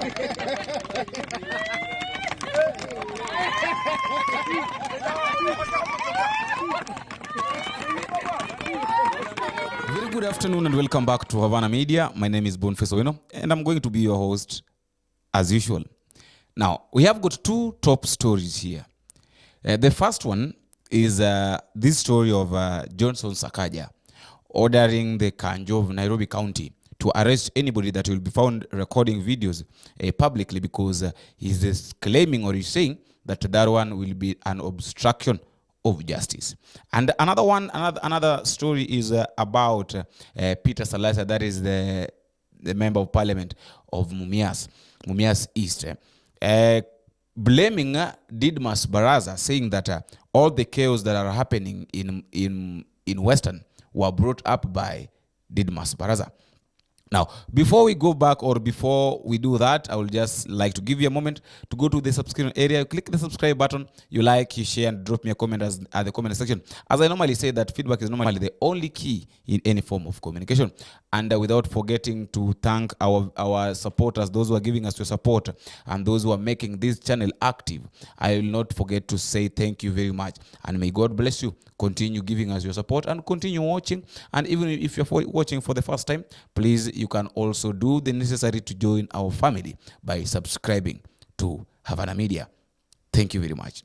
Very good afternoon and welcome back to Havana Media. My name is Boniface Owino and I'm going to be your host as usual. Now, we have got two top stories here. The first one is this story of Johnson Sakaja ordering the Kanjo of Nairobi County to arrest anybody that will be found recording videos publicly because he's claiming or he's saying that that one will be an obstruction of justice. And another story is about Peter Salasia, that is the member of parliament of Mumias East, blaming DIDMUS BARASA, saying that all the chaos that are happening in Western were brought up by DIDMUS BARASA. Now, before we go back or before we do that, I would just like to give you a moment to go to the subscription area. You click the subscribe button, you like, you share, and drop me a comment at the comment section. As I normally say, that feedback is normally the only key in any form of communication. And without forgetting to thank our supporters, those who are giving us your support and those who are making this channel active, I will not forget to say thank you very much. And may God bless you. Continue giving us your support and continue watching. And even if you're watching for the first time, please, you can also do the necessary to join our family by subscribing to Havana Media. Thank you very much.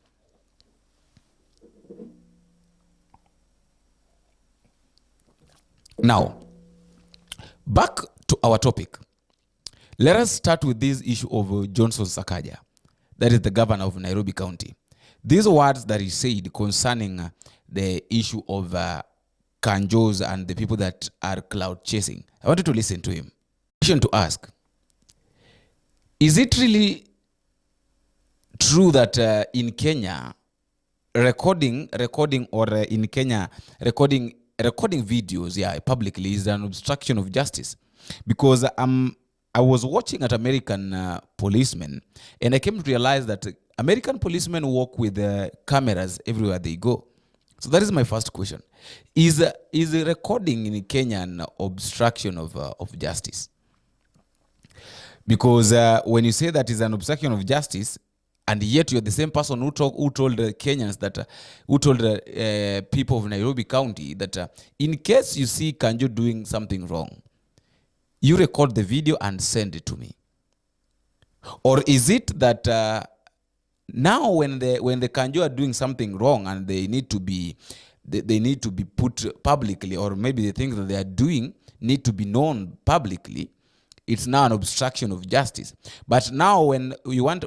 Now, back to our topic. Let us start with this issue of Johnson Sakaja, that is the governor of Nairobi County. These words that he said concerning the issue of Kanjos and the people that are cloud chasing. I wanted to listen to him. Question to ask: is it really true that in Kenya recording videos publicly is an obstruction of justice? Because I was watching at American policemen and I came to realize that American policemen walk with cameras everywhere they go. So that is my first question. Is recording in Kenya an obstruction of justice? Because when you say that is an obstruction of justice, and yet you're the same person who told the Kenyans that, who told people of Nairobi County that in case you see Kanjo doing something wrong, you record the video and send it to me. Or is it that now when the Kanjo are doing something wrong and they need to be put publicly, or maybe the things that they are doing need to be known publicly, it's now an obstruction of justice. But now when you want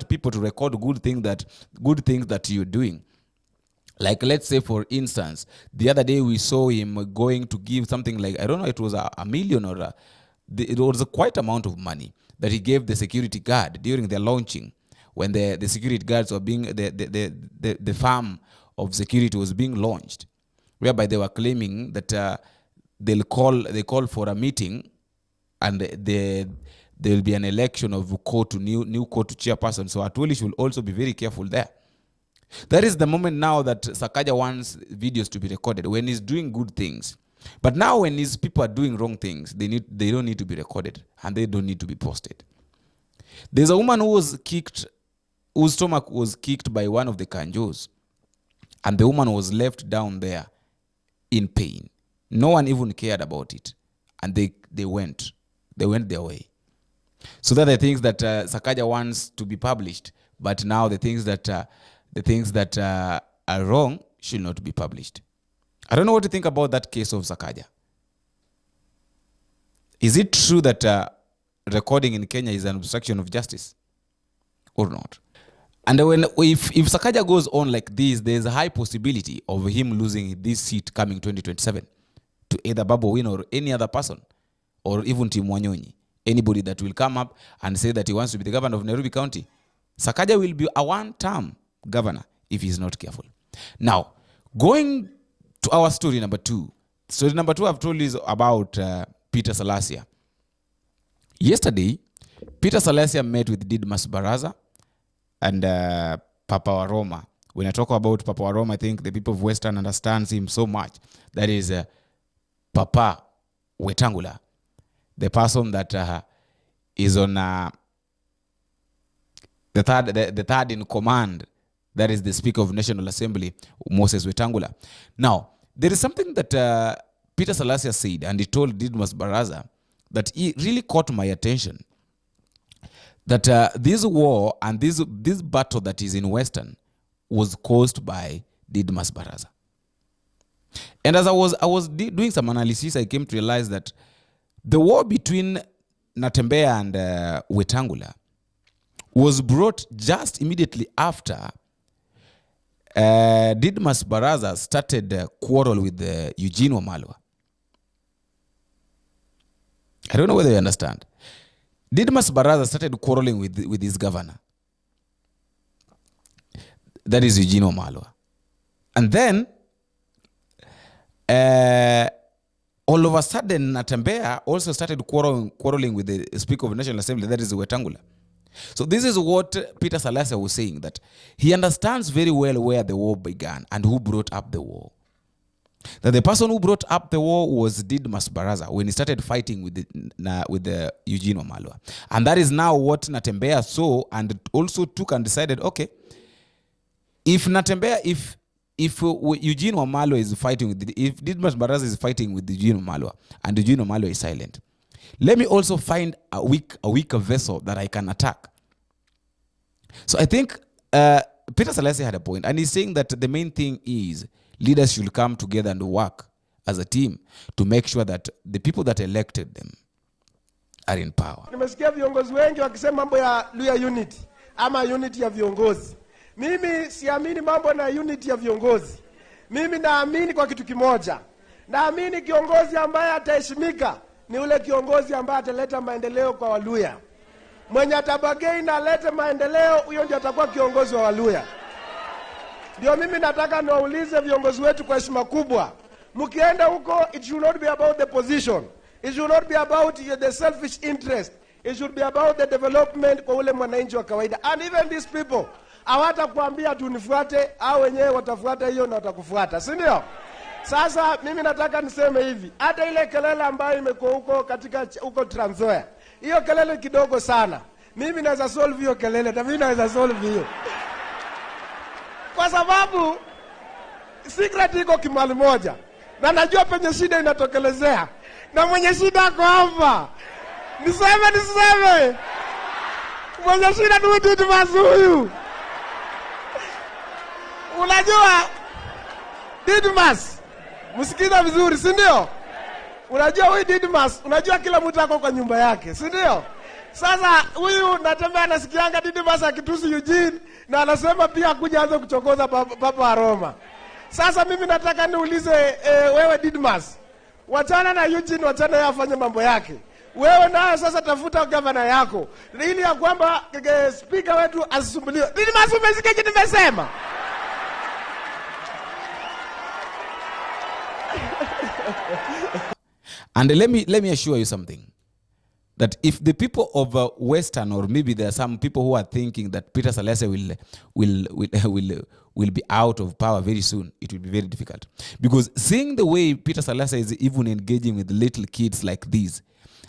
people to record good things that you're doing. Like, let's say, for instance, the other day we saw him going to give something like, I don't know, it was a million or it was a quite amount of money that he gave the security guard during their launching, when the security guards were being, the farm of security was being launched, whereby they were claiming that they call for a meeting and there will be an election of new court chairperson. So Atwoli should also be very careful there. That is the moment now that Sakaja wants videos to be recorded when he's doing good things. But now when these people are doing wrong things, they don't need to be recorded and they don't need to be posted. There's a woman who was kicked, whose stomach was kicked by one of the Kanjos, and the woman was left down there in pain. No one even cared about it, and they went their way. So that are the things that Sakaja wants to be published, but now the things that are wrong should not be published. I don't know what to think about that case of Sakaja. Is it true that recording in Kenya is an obstruction of justice or not? And if Sakaja goes on like this, there's a high possibility of him losing this seat coming 2027 to either Babu Win or any other person, or even Tim Wanyonyi. Anybody that will come up and say that he wants to be the governor of Nairobi County, Sakaja will be a one-term governor if he's not careful. Now, going to our story number two. Story number two I've told you is about Peter Salasia. Yesterday, Peter Salasia met with DIDMUS BARASA and Papa Waroma. When I talk about Papa Waroma, I think the people of Western understands him so much. That is Papa Wetangula, the person that is on the third in command, that is the Speaker of National Assembly, Moses Wetangula. Now, there is something that Peter Salasia said, and he told DIDMUS BARASA that he really caught my attention. That this war and this battle that is in Western was caused by DIDMUS BARASA. And as I was doing some analysis, I came to realize that the war between Natembeya and Wetangula was brought just immediately after DIDMUS BARASA started a quarrel with Eugene Wamalwa. I don't know whether you understand. DIDMUS BARASA started quarreling with his governor. That is Eugene Wamalwa. And then, all of a sudden, Natembeya also started quarreling with the Speaker of the National Assembly, that is Wetangula. So this is what Peter Salasia was saying, that he understands very well where the war began and who brought up the war. That the person who brought up the war was DIDMUS BARASA when he started fighting with the Eugene Wamalwa. And that is now what Natembeya saw and also took and decided, okay, if Natembeya, if Eugene Wamalwa is fighting with, if DIDMUS BARASA is fighting with Eugene Wamalwa and Eugene Wamalwa is silent, let me also find a weaker vessel that I can attack. So I think Peter Salasia had a point, and he's saying that the main thing is leaders should come together and work as a team to make sure that the people that elected them are in power. Nimesikia viongozi wengi wakisema mambo ya Luya unity ama unity ya viongozi. Mimi siamini mambo na unity ya viongozi. Mimi naamini kwa kitu kimoja. Naamini kiongozi ambaye ataheshimika ni ule kiongozi ambaye ataleta maendeleo kwa Waluya. Mwenye atabagei na alete maendeleo, huyo ndiye atakuwa kiongozi wa Waluya. Ndio mimi nataka niwaulize viongozi wetu kwa heshima kubwa. Mkienda huko, it should not be about the position. It should not be about the selfish interest. It should be about the development kwa ule mwananchi wa kawaida. And even these people, hawatakuambia tunifuate, au wenyewe watafuata hiyo na watakufuata. Si ndio? Sasa mimi nataka niseme hivi, hata ile kelele ambayo imekuwa huko katika huko Trans Nzoia, hiyo kelele kidogo sana. Mimi naweza solve hiyo kelele, na mimi naweza solve hiyo. Kwa sababu secret iko kimali moja. Na najua penye shida inatokelezea. Na mwenye shida ako hapa. Niseme. Mwenye shida ni DIDMUS huyu. Unajua DIDMUS, msikiza vizuri, si ndio? Unajua huyu DIDMUS, unajua kila mtu ako kwa nyumba yake, si ndio? Sasa huyu Natembeya anasikianga DIDMUS akitusi Eugene na anasema pia kuja anza kuchokoza Papa Roma. Sasa mimi nataka niulize wewe DIDMUS, wachana na Eugene, wachana yeye afanye mambo yake. Wewe nayo sasa tafuta governor yako ili ya kwamba speaker wetu asisumbuliwe. DIDMUS, umesikia kitu nimesema? And let me assure you something, that if the people of Western, or maybe there are some people who are thinking that Peter Salasia will be out of power very soon, it will be very difficult. Because seeing the way Peter Salasia is even engaging with little kids like these,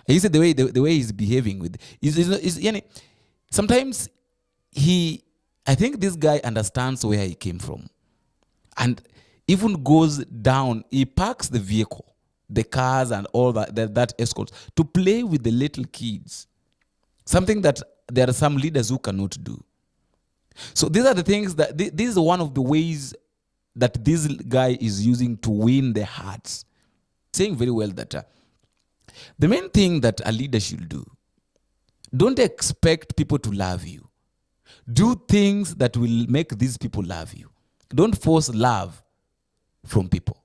he said the way he's behaving with, sometimes I think this guy understands where he came from, and even goes down, he parks the vehicle, the cars and all that escorts, to play with the little kids. Something that there are some leaders who cannot do. So these are the things that, this is one of the ways that this guy is using to win their hearts. Saying very well that the main thing that a leader should do, don't expect people to love you. Do things that will make these people love you. Don't force love from people.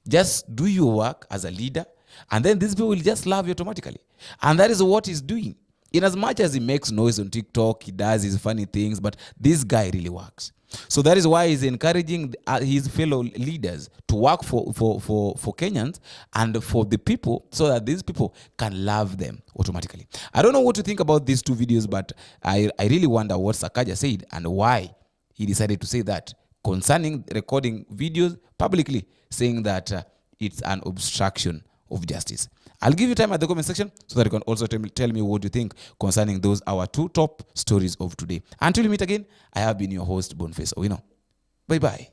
Just do your work as a leader, and then these people will just love you automatically. And that is what he's doing. In as much as he makes noise on TikTok, he does his funny things, but this guy really works. So that is why he's encouraging his fellow leaders to work for Kenyans and for the people, so that these people can love them automatically. I don't know what to think about these two videos, but I really wonder what Sakaja said and why he decided to say that concerning recording videos publicly, saying that it's an obstruction of justice. I'll give you time at the comment section so that you can also tell me what you think concerning those our 2 top stories of today. Until we meet again, I have been your host, Boniface Owino. Bye-bye.